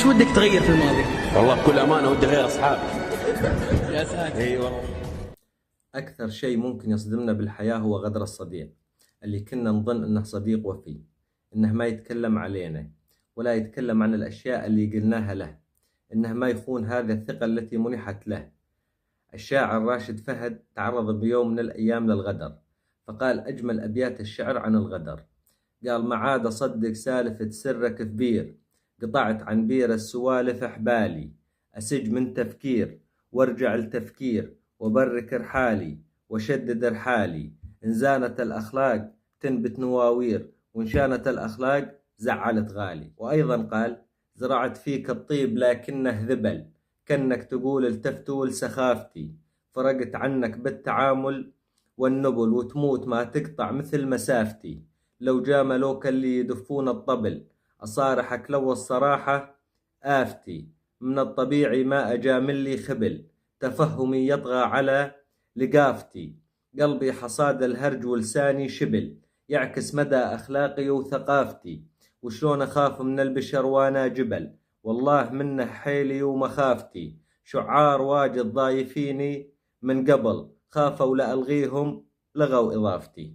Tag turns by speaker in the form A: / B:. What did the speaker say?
A: ودك تغير في الماضي؟
B: والله بكل أمانة ودي غير أصحابي.
A: يا ساتر.
B: اي والله.
C: أكثر شيء ممكن يصدمنا بالحياة هو غدر الصديق، اللي كنا نظن إنه صديق وفي، إنه ما يتكلم علينا ولا يتكلم عن الأشياء اللي قلناها له، إنه ما يخون هذه الثقة التي منحت له. الشاعر راشد فهد تعرض بيوم من الأيام للغدر، فقال أجمل أبيات الشعر عن الغدر. قال: ما عاد أصدق سالفة سرك في بير، قطعت عن بير السوالف أحبالي، أسج من تفكير وارجع لتفكير، وبرك رحالي وشدد رحالي، إن زانت الأخلاق تنبت نواوير، وإن شانت الأخلاق زعلت غالي. وأيضا قال: زرعت فيك الطيب لكنه ذبل، كأنك تقول التفتوا لسخافتي، فرقت عنك بالتعامل والنبل، وتموت ما تقطع مثل مسافتي، لو جاملوك اللي يدفون الطبل، أصارحك لو الصراحة آفتي، من الطبيعي ما أجامل لي خبل، تفهمي يطغى على لقافتي، قلبي حصاد الهرج ولساني شبل، يعكس مدى أخلاقي وثقافتي، وشلون أخاف من البشر وأنا جبل، والله منه حيلي ومخافتي، شعار واجد ضايفيني من قبل، خافوا لا ألغيهم لغوا إضافتي.